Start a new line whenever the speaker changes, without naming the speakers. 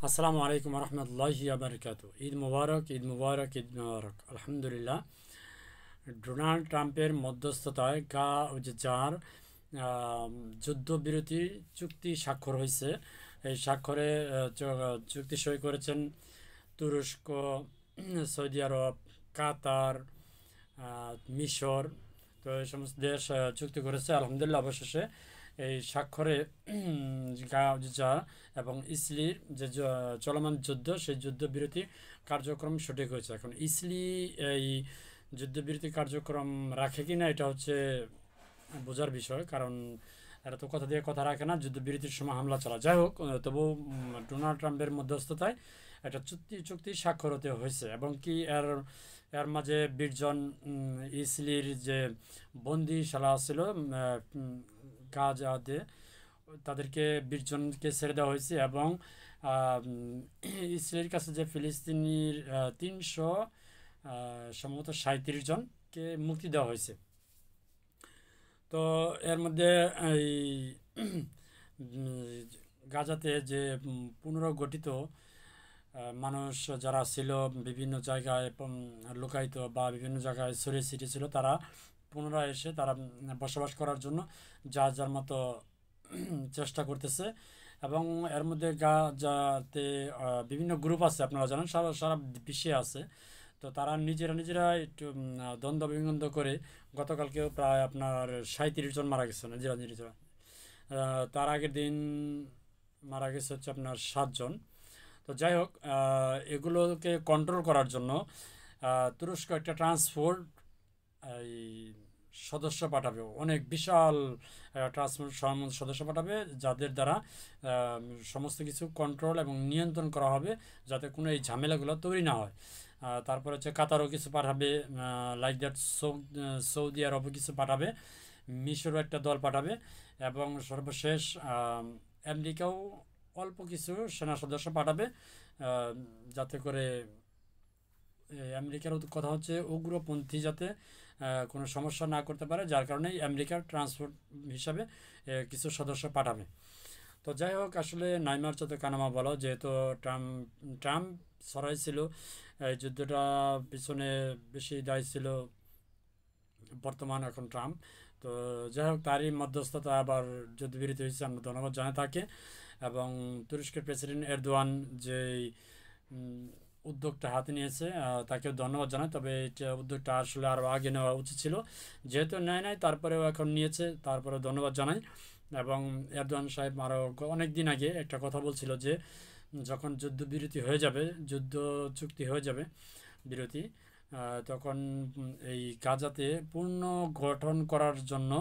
আসসালামু আলাইকুম রহমতুল্লাহি বারকাতু। ঈদ মুবারক, ঈদ মুবারক, ঈদ মুবারক। আলহামদুলিল্লাহ, ডোনাল্ড ট্রাম্পের মধ্যস্থতায় যার যুদ্ধবিরতি চুক্তি স্বাক্ষর হয়েছে, এই স্বাক্ষরে চুক্তি সই করেছেন তুরস্ক, সৌদি আরব, কাতার, মিশর। তো এই সমস্ত দেশ চুক্তি করেছে। আলহামদুলিল্লাহ, অবশেষে এই স্বাক্ষরে গাজা এবং ইসলির যে চলমান যুদ্ধ, সেই যুদ্ধবিরতি কার্যক্রম সঠিক হয়েছে। এখন ইসলি এই যুদ্ধবিরতি কার্যক্রম রাখে কি না, এটা হচ্ছে বোঝার বিষয়, কারণ এরা তো কথা দিয়ে কথা রাখে না, যুদ্ধবিরতির সময় হামলা চালা। যাই হোক, তবু ডোনাল্ড ট্রাম্পের মধ্যস্থতায় একটা চুক্তি স্বাক্ষর হতে হয়েছে। এবং কি এর এর মাঝে 20 জন ইসলির যে বন্দিশালা ছিল গাজাতে, তাদেরকে 20 জনকে ছেড়ে দেওয়া হয়েছে। এবং আহ, ইসরায়েলের কাছে যে ফিলিস্তিনির 300 সম্ভবত 37 জনকে মুক্তি দেওয়া হয়েছে। তো এর মধ্যে এই গাজাতে যে পুনর্গঠিত মানুষ যারা ছিল, বিভিন্ন জায়গায় লুকায়িত বা বিভিন্ন জায়গায় ছড়িয়ে ছিটিয়ে ছিল, তারা পুনরায় এসে তারা বসবাস করার জন্য যার যার মতো চেষ্টা করতেছে। এবং এর মধ্যে যাতে বিভিন্ন গ্রুপ আছে, আপনারা জানেন, সারা সারা বিশ্বে আছে। তো তারা নিজেরা নিজেরা একটু দ্বন্দ্ব বিদ্বন্দ্ব করে গতকালকেও প্রায় আপনার 37 জন মারা গেছে নিজেরা নিজেরা। তার আগের দিন মারা গেছে হচ্ছে আপনার 7 জন। তো যাই হোক, এগুলোকে কন্ট্রোল করার জন্য তুরস্ক একটা ট্রান্সপোর্ট এই সদস্য পাঠাবে, অনেক বিশাল ট্রান্সপোর্ট সদস্য পাঠাবে, যাদের দ্বারা সমস্ত কিছু কন্ট্রোল এবং নিয়ন্ত্রণ করা হবে, যাতে কোনো এই ঝামেলাগুলো তৈরি না হয়। তারপর হচ্ছে কাতারও কিছু পাঠাবে, লাইক দ্যাট সৌদি আরবও কিছু পাঠাবে, মিশরও একটা দল পাঠাবে, এবং সর্বশেষ আমেরিকাও অল্প কিছু সেনা সদস্য পাঠাবে, যাতে করে আমেরিকার কথা হচ্ছে উগ্রপন্থী যাতে কোনো সমস্যা না করতে পারে, যার কারণে আমেরিকার ট্রান্সপোর্ট হিসাবে কিছু সদস্য পাঠাবে। তো যাই হোক, আসলে নাইমার চোখে কানামা বলো, যেহেতু ট্রাম্প ট্রাম্প সরাই ছিল এই যুদ্ধটা পিছনে, বেশি দায়ী ছিল বর্তমান এখন ট্রাম্প। তো যাই হোক, তারই মধ্যস্থতা আবার যুদ্ধবিরতি হয়েছে, আমরা ধন্যবাদ জানাই তাকে। এবং তুরস্কের প্রেসিডেন্ট এরদোয়ান যে উদ্যোগটা হাতে নিয়েছে, তাকেও ধন্যবাদ জানাই। তবে এটা উদ্যোগটা আসলে আরও আগে নেওয়া উচিত ছিল, যেহেতু নেয় নাই, তারপরেও এখন নিয়েছে, তারপরে ধন্যবাদ জানাই। এবং এরদোয়ান সাহেব আরও অনেক দিন আগে একটা কথা বলছিল যে যখন যুদ্ধবিরতি হয়ে যাবে, যুদ্ধ চুক্তি হয়ে যাবে বিরতি, তখন এই গাজাতে পুনর্গঠন করার জন্য